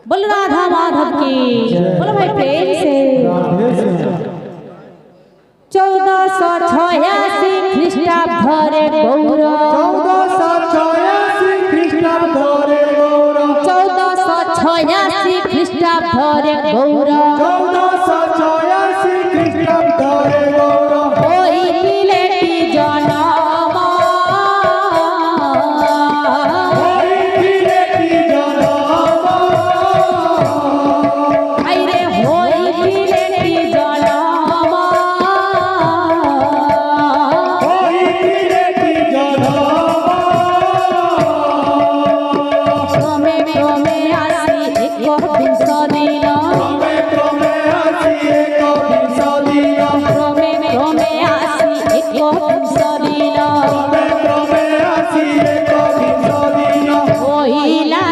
बोल राधा माधव की बोलो भाई प्रेम से 1486 ख्रीष्टाब्द रे गौर 1486 ख्रीष्टाब्द रे गौर 1486 ख्रीष्टाब्द रे गौर 1486 ख्रीष्टाब्द रे गौर ओई पिलेटी जनम ओई पिलेटी जनम आइरे होई पिलेटी जनम ओई पिलेटी जनम क्रमे क्रमे आसी एक विंश दिन क्रमे क्रमे आसी एक विंश दिन क्रमे क्रमे आसी एक विंश दिन क्रमे क्रमे आसी एक विंश दिन ओइला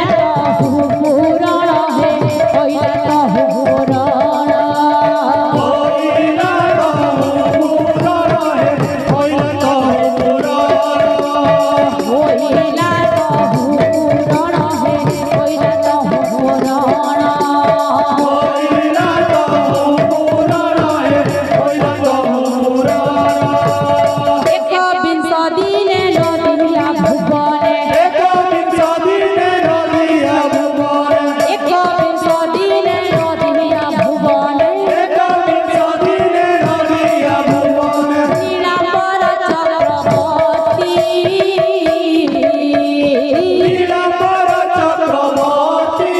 तो हुपुरण हे ओइला तो हुपुरण ओइला तो पुराण है ओइला तो पुराण ओइला तो हुपुरण हे ओइला तो हुपुरण ओइला तो पुराण है ओइला तो पुराण एक विंश दिने नदिया भुवने एक विंश दिने नदिया भुवने एक विंश दिने नदिया भुवने एक विंश दिने नदिया भुवने नीलाम्बर चक्रवर्ती नीलाम्बर चक्रवर्ती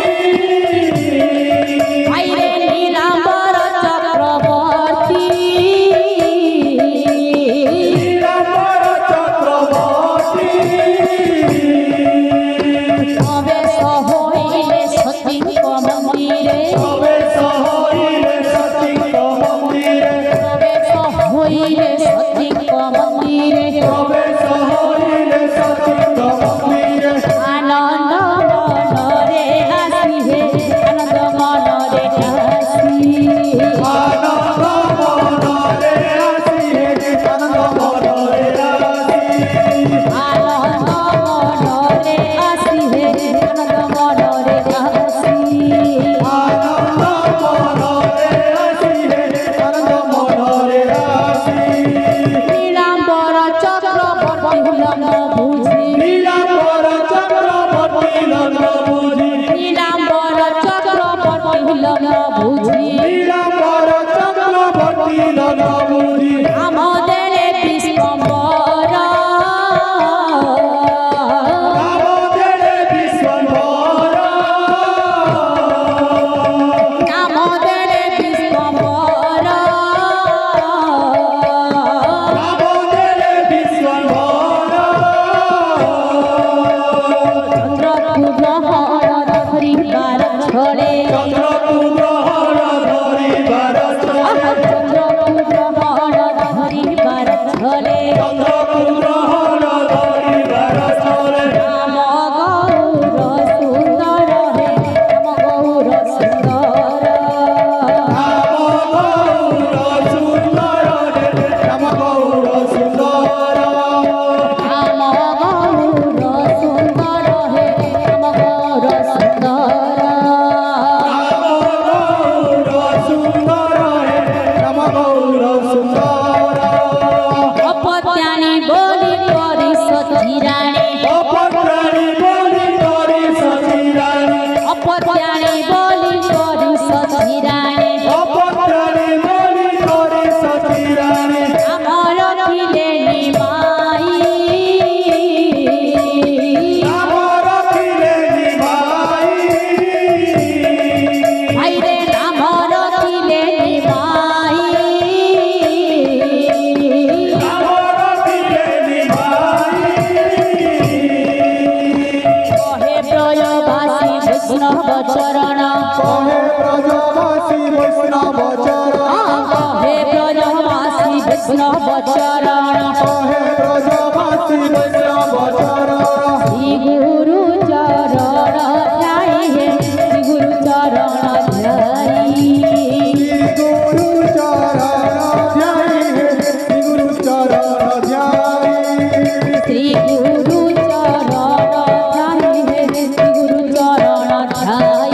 आइरे नीलाम्बर चक्रवर्ती नीलाम्बर चक्रवर्ती प्रवेश होइले सतीक मन्दिरे प्रवेश होइले सतीक मन्दिरे प्रवेश होइले सतीक मन्दिरे प्रवेश होइले सतीक मन्दिरे आनन्द मनरे आसी हे आनन्द मनरे आसी आनन्द मनरे आसी हे आनन्द मनरे आसी आनन्द मनरे आसी हे आनन्द मनरे आसी आनन्द मनरे आसी हे आनन्द मनरे आसी नीलाम्बर चक्रवर्ती लग्न बुझी नीलाम्बर चक्रवर्ती लग्न बुझी नीलाम्बर चक्रवर्ती लग्न बुझी नीलाम्बर चक्रवर्ती लग्न बुझी আমাদের বিশ্বম্বর আমাদের বিশ্বম্বর আমাদের বিশ্বম্বর আমাদের বিশ্বম্বর চন্দ্রকু গ্রহণ ধরিবার ছড়ে চন্দ্রকু গ্রহণ ধরিবার ছলে চন্দ্রকু গ্রহণ ধরিবার ছড়ে চন্দ্রকু গ্রহণ ধরিবার ছলে রাম গৌর সুন্দর হে রাম গৌর সুন্দর রাম গৌর সুন্দর রে রাম গৌর সুন্দর রাম গৌর সুন্দর হে রাম গৌর সুন্দর রাম গৌর সুন্দর হে রাম গৌর সুন্দর অপত্যানি বলি করি সতী রানী অপত্রাণী বলি করি সতী রানী অপত্যানি বলি করি সতী রানী অপত্রাণী বলি করি সতী রানী আমার খিলে নিমাই আমার খিলে নিভাই আইরে আমার খিলে নিমাই আমার খিলে নিভাই কহে প্রয়বাসী বৈষ্ণব চরণ কহে ব্রজবাসী বৈষ্ণব চরণ কহে প্রয়বাসী বৈষ্ণব চরণ কহে ব্রজবাসী বৈষ্ণব চরণ শ্রী গুরু চরণ ধ্যাই হে শ্রী গুরু চরণ ধ্যাই শ্রী গুরু চরণ ধ্যাই হে শ্রী গুরু চরণ ধ্যাই শ্রী গুরু চরণ ধ্যাই হে শ্রী গুরু চরণ ধ্যাই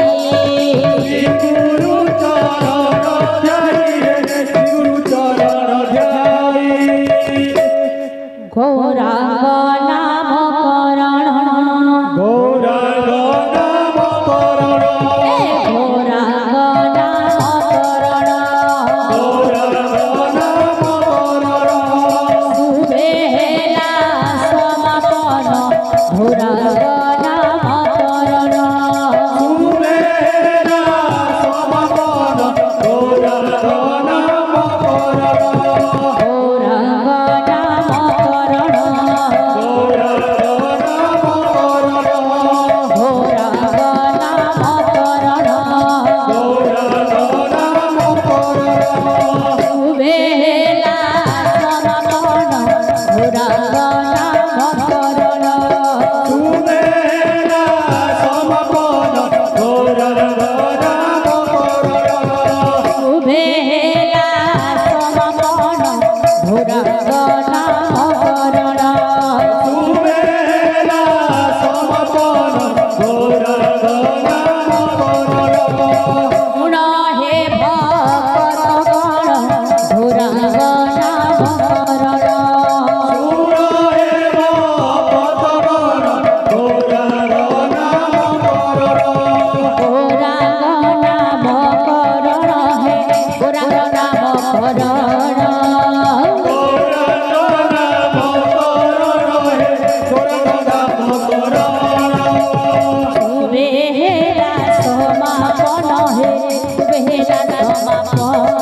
গৌরাঙ্গ নাম করণ হে গৌরাঙ্গ নাম করণ সুবেহেলা সমাপন হে সুবেহেলা সমাপন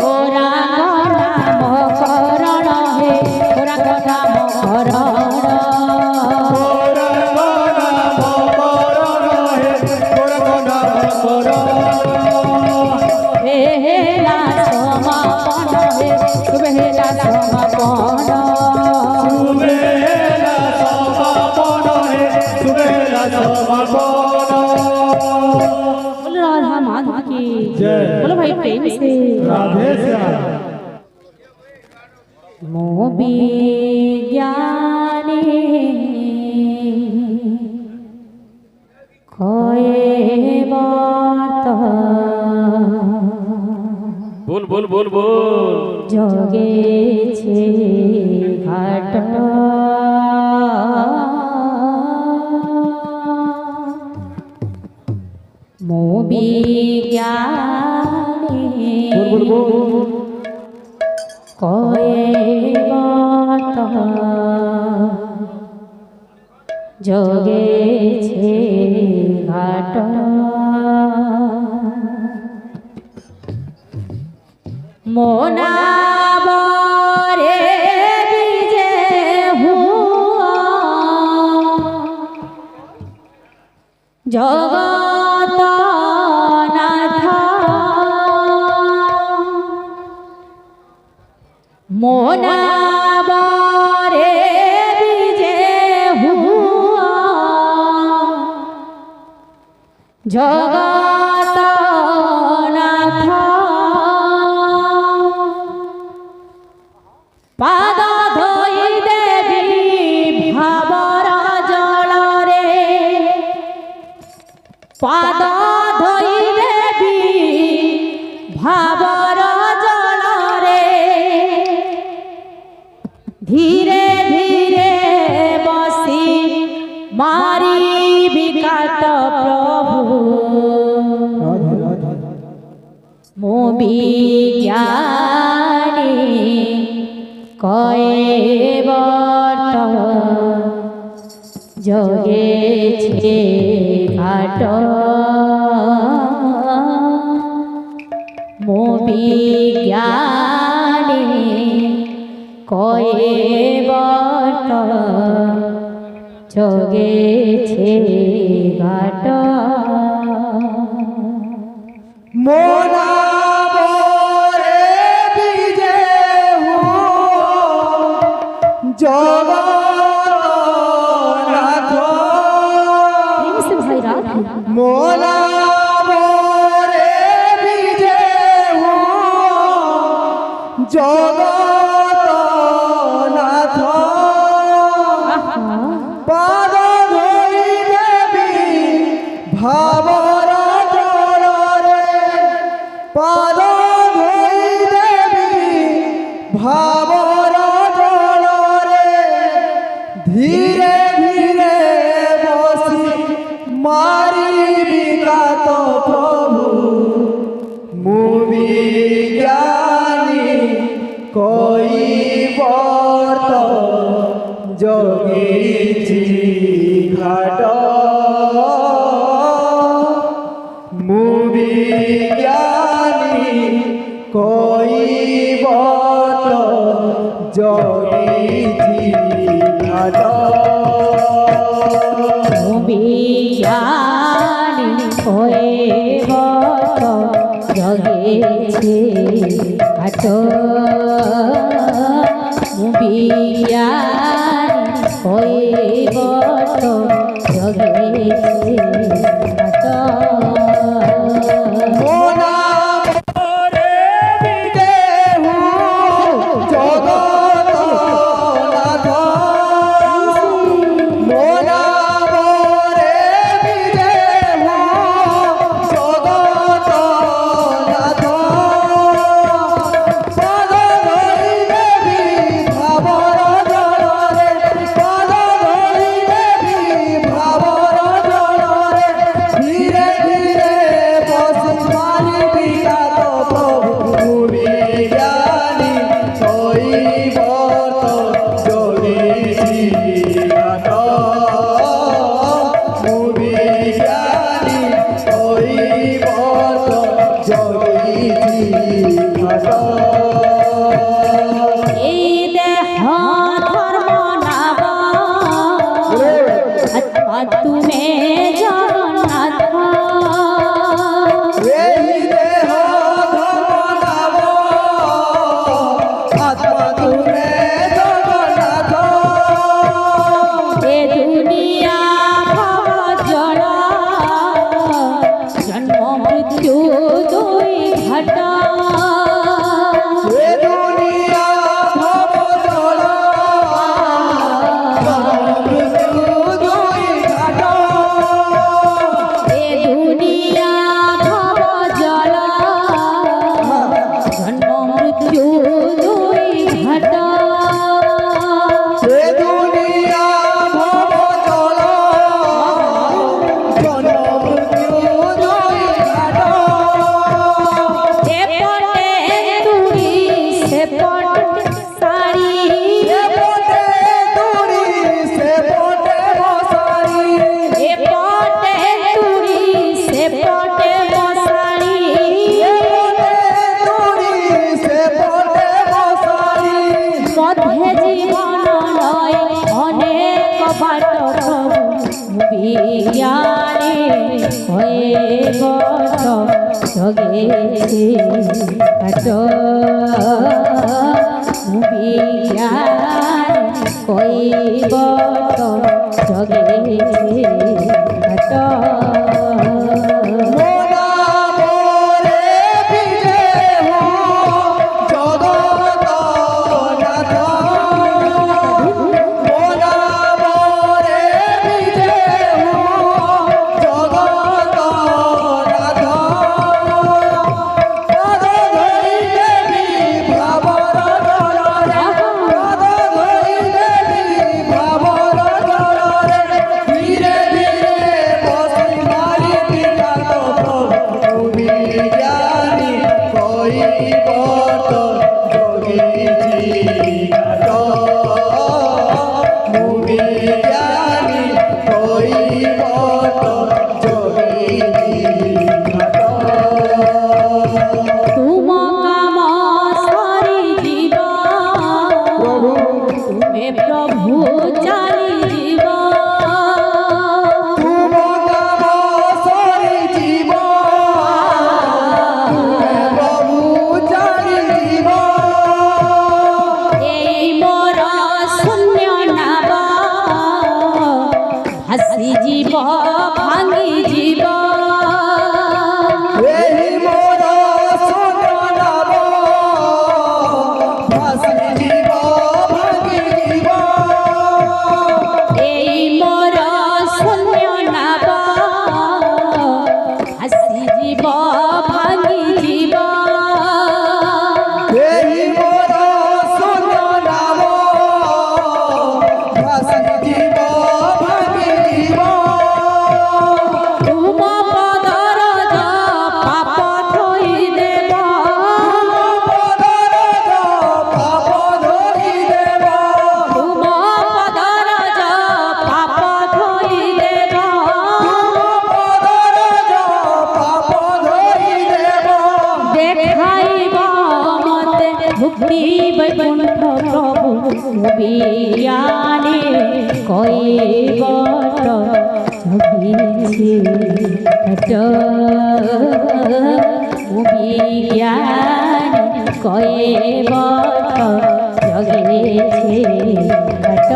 গৌরাঙ্গ নাম করণ হে গৌরাঙ্গ নাম করণ বেহেলা সমাপন হে সুবেহেলা সমাপন बोलो राधा माधव की जय। बोलो भाई प्रेम से राधे श्याम मोबी ज्ञानी खोए बात बोल बोल बोल बोल जोगे छे घाट मोबी ज्ञानी बोल बोल बोल कोए बात जोगे छे घाट मोना बरे बीजे हुआ जगत नाथ मोना बरे बीजे हुआ जगत नाथ पाद धोई देवी भावर जल रे पाद धोई देवी भावर जल रे धीरे धीरे बसी मारी विकात प्रभु मो ज्ञानी कए बर्त जोगे छे घाट मो ज्ञानी कए बर्त जोगे छे घाट मोना बरे बीजे जगन्नाथ प्रेम से भाई राधा मोना बरे बीजे जगन्नाथ पाद धोई देवी भावर जल रे पाद धोई देवी भावर जल रे धीरे धीरे बसी मारी विकात प्रभु मुवि ज्ञानी कोई बर्त जोगी घाट मुवि ज्ञानी कोई बर्त जोगी घाट ज्ञानी होए बत जगे छे घाट ज्ञानी होए बत जगे छे घाट मोना बरे बीजे जगन्नाथ मोना बरे बीजे जगन्नाथ पाद धोई देवी পথে জীবন লয় অনেক বাট প্রভু বিয়ারে হয়ে বট জগেছে ঘাট বিয়ারে হয়ে বট জগেছে ঘাট বিয়ানে কই বট জগেছে ঘাট বিয়ানে কই বট জগেছে ঘাট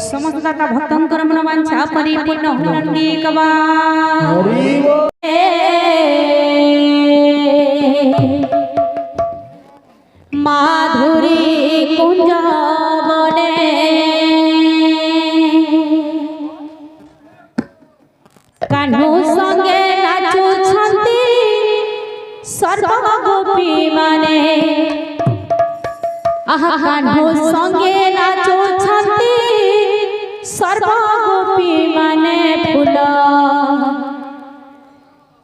समस्तदाता भक्तंकर मनोवांछा परिपूर्ण हुनन्दी कवा माधुरी कुंज बने कान्हू संगे नाचुछंती सर्व गोपी माने आहा कान्हू संगे नाचुछंती सर्व गोपी माने फूल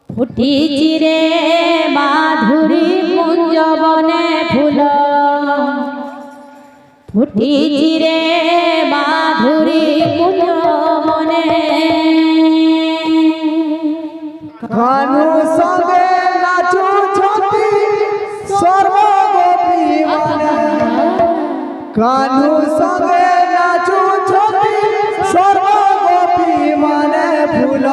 फुटी चिरे माधुरी कुंज बने फूल फुटी चिरे माधुरी कुंज बने कान्हू संगे नाचुछंती सर्व गोपी माने कान्हू संगे नाचुछंती सर्व गोपी माने फूल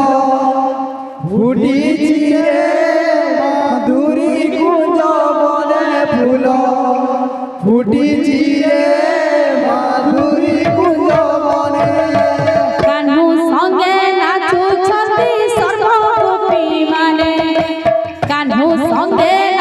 फुटी चिरे माधुरी कुंज बने फूल फुटी चिरे माधुरी कुंज बने कान्हू संगे नाचुछंती सर्व गोपी माने कान्हू संगे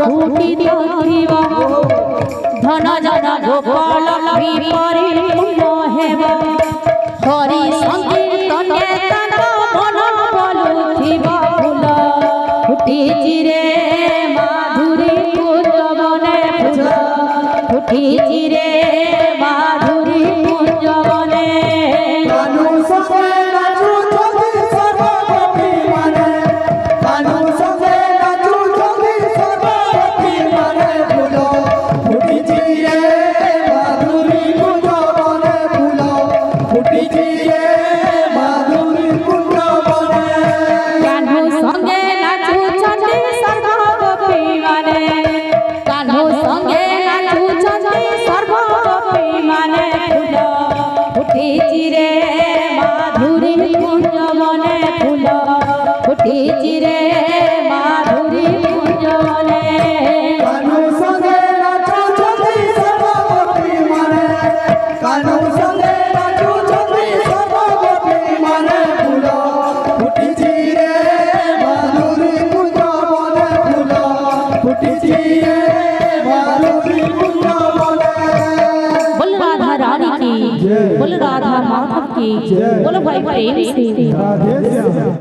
ফুটিত থিবা ধন জন গোপাল বিপরি পূর্ণ হেবা হরি সংকীর্তনে তন মন বলুথিবা ফুল ফুটিছি রে মাধুরী কুঞ্জবনে ফুল ফুটিছি রে মাধুরী কুঞ্জবনে কানু সঙ্গে নাচু যদি সর্বগোপী মানে কানু সঙ্গে নাচু যদি সর্বগোপী মানে ফুল ফুটিছি রে মাধুরী কুঞ্জবনে ফুল ফুটিছি রে মাধুরী কুঞ্জবনে কানু সঙ্গে নাচুছন্তি সর্বগোপী মানে কানু সঙ্গে নাচুছন্তি সর্বগোপী মানে ফুল ফুটিছি রে মাধুরী কুঞ্জবনে ফুল ফুটিছি রে মাধুরী কুঞ্জবনে কানু সঙ্গে নাচু যদি সর্বগোপী মানে কানু সঙ্গে নাচু যদি সর্বগোপী মানে ফুল ফুটিছি রে মাধুরী কুঞ্জবনে ফুল ফুটিছি রে মাধুরী কুঞ্জবনে बोल राधा रानी की बोल राधा माधव की बोलो भाई प्रेम से राधे श्याम।